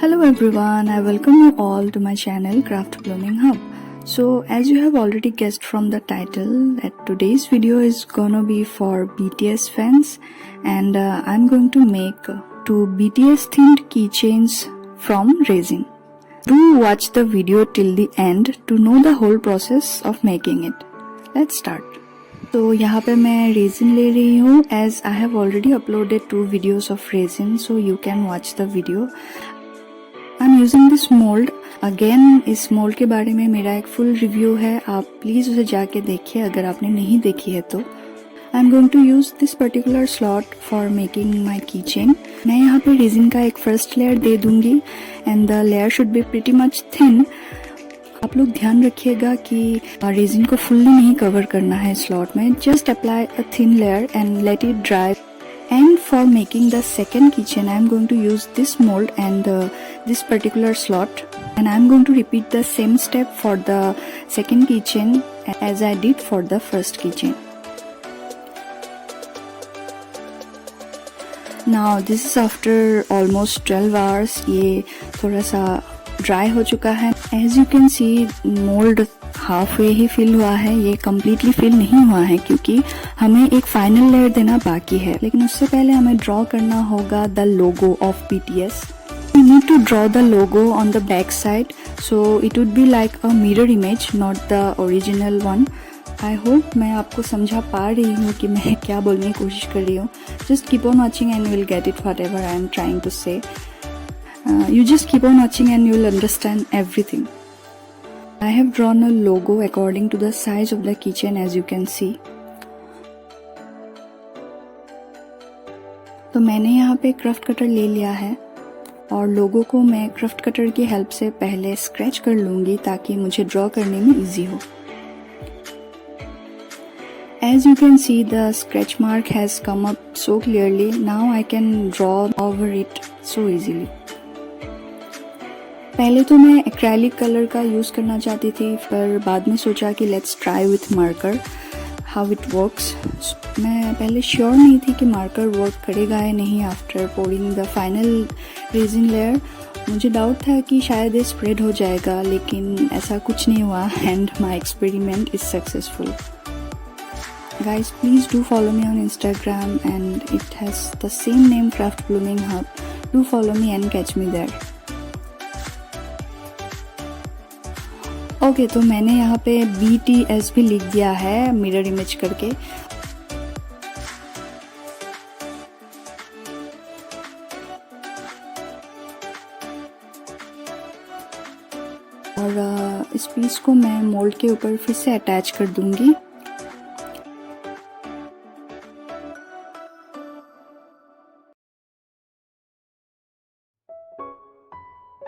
Hello everyone, I welcome you all to my channel Craft Blooming Hub. So as you have already guessed from the title, that today's video is gonna be for BTS fans, and I'm going to make two BTS themed keychains from resin. Do watch the video till the end to know the whole process of making it. Let's start. तो यहाँ पे मैं resin ले रही हूँ as I have already uploaded 2 videos of resin, so you can watch the video. I'm using this mold. Again इस mould के बारे में मेरा एक फुल रिव्यू है, आप प्लीज उसे जाके देखिए अगर आपने नहीं देखी है तो. I'm going to use this particular slot for making my keychain. मैं यहाँ पे रेजिन का एक फर्स्ट लेयर दे दूंगी and the layer should be pretty much thin. आप लोग ध्यान रखिएगा कि रेजिन को फुल्ली नहीं कवर करना है स्लॉट में. Just apply a thin layer and let it dry. And for making the second keychain, I am going to use this mold and this particular slot, and I am going to repeat the same step for the second keychain as I did for the first keychain. Now this is after almost 12 hours. ये थोड़ा सा dry हो चुका है. As you can see, mold half way ही fill हुआ है, ये कम्प्लीटली फिल नहीं हुआ है क्योंकि हमें एक फाइनल लेयर देना बाकी है. लेकिन उससे पहले हमें ड्रॉ करना होगा the logo of BTS. We need to draw the logo on the back side, so it would be like a mirror image, not the original one. I hope मैं आपको समझा पा रही हूँ कि मैं क्या बोलने की कोशिश कर रही हूँ. Just keep on watching and you will get it whatever I am trying to say. You just keep on watching and you will understand everything. I have drawn a logo according to the size of the keychain, as you can see. तो मैंने यहाँ पे craft cutter ले लिया है और लोगो को मैं क्राफ्ट कटर की हेल्प से पहले स्क्रैच कर लूँगी ताकि मुझे ड्रॉ करने में इजी हो. As you can see, the scratch mark has come up so clearly. Now I can draw over it so easily. पहले तो मैं एक्रेलिक कलर का यूज़ करना चाहती थी, पर बाद में सोचा कि let's try with marker how it works. मैं पहले श्योर नहीं थी कि मार्कर वर्क करेगा या नहीं. After pouring the final resin layer मुझे डाउट था कि शायद ये स्प्रेड हो जाएगा, लेकिन ऐसा कुछ नहीं हुआ and my experiment is successful. Guys, please do follow me on Instagram and it has the same name, Craft Blooming Hub. Do follow me and catch me there. Okay तो मैंने यहाँ पे BTS भी लिख दिया है मिरर इमेज करके. और इस पीस को मैं मोल्ड के ऊपर फिर से अटैच कर दूंगी.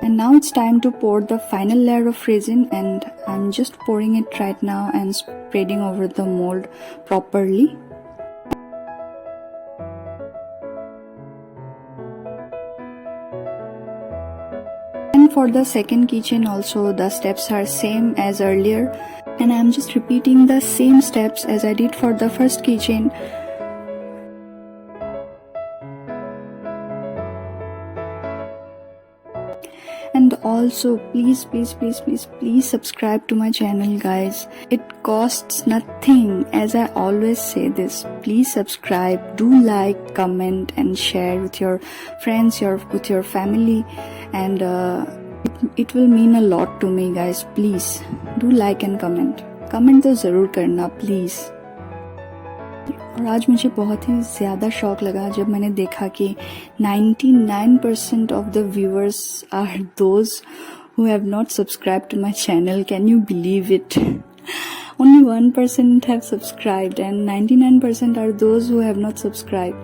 And now it's time to pour the final layer of resin, and I'm just pouring it right now and spreading over the mold properly. And for the second keychain also the steps are same as earlier, and I'm just repeating the same steps as I did for the first keychain. And also please subscribe to my channel, guys. It costs nothing, as I always say this. Please subscribe, do like, comment and share with your friends, with your family, and it will mean a lot to me, guys. Please do like and comment तो ज़रूर करना please. और आज मुझे बहुत ही ज़्यादा शौक लगा जब मैंने देखा कि 99% of the viewers are those who have not subscribed to my channel. Can you believe it? Only 1% have subscribed and 99% are those who have not subscribed.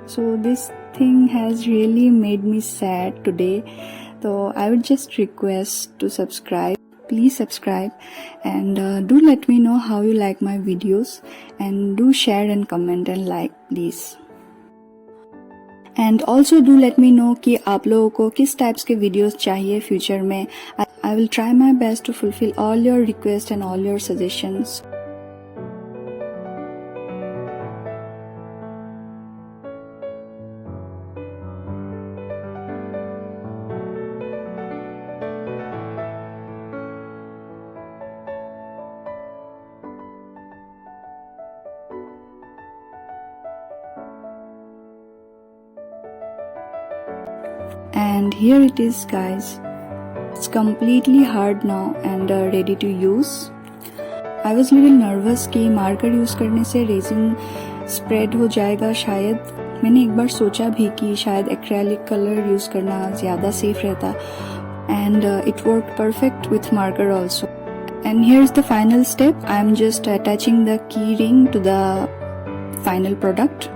So this thing has really made me sad today. So I would just request to subscribe. Please subscribe and do let me know how you like my videos, and do share and comment and like please. And also do let me know कि आप लोगों को किस types के videos चाहिए future में. I will try my best to fulfill all your requests and all your suggestions. and here it is guys. It's completely hard now and ready to use. I was little nervous कि marker use करने से resin spread हो जाएगा शायद. मैंने एक बार सोचा भी कि शायद एक्रेलिक कलर यूज़ करना ज़्यादा सेफ रहता, and it worked perfect with marker also. And here's the final step. I'm just attaching the key ring to the final product.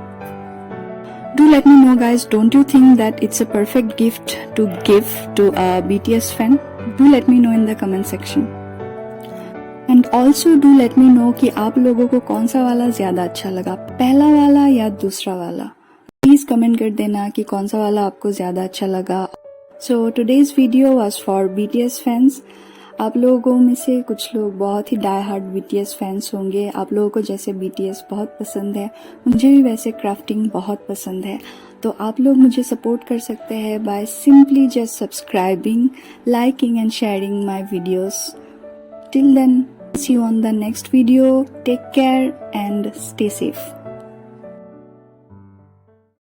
Do let me know guys, don't you think that it's a perfect gift to give to a BTS fan? Do let me know in the comment section. And also do let me know कि आप लोगों को कौन सा वाला ज़्यादा अच्छा लगा, पहला वाला या दूसरा वाला. Please comment कर देना कि कौन सा वाला आपको ज़्यादा अच्छा लगा. So today's video was for BTS fans. आप लोगों में से कुछ लोग बहुत ही डाई हार्ड BTS फैंस होंगे. आप लोगों को जैसे BTS बहुत पसंद है, मुझे भी वैसे क्राफ्टिंग बहुत पसंद है. तो आप लोग मुझे सपोर्ट कर सकते हैं by simply just subscribing, liking and sharing my videos. Till then, see you on the next video. Take care and stay safe.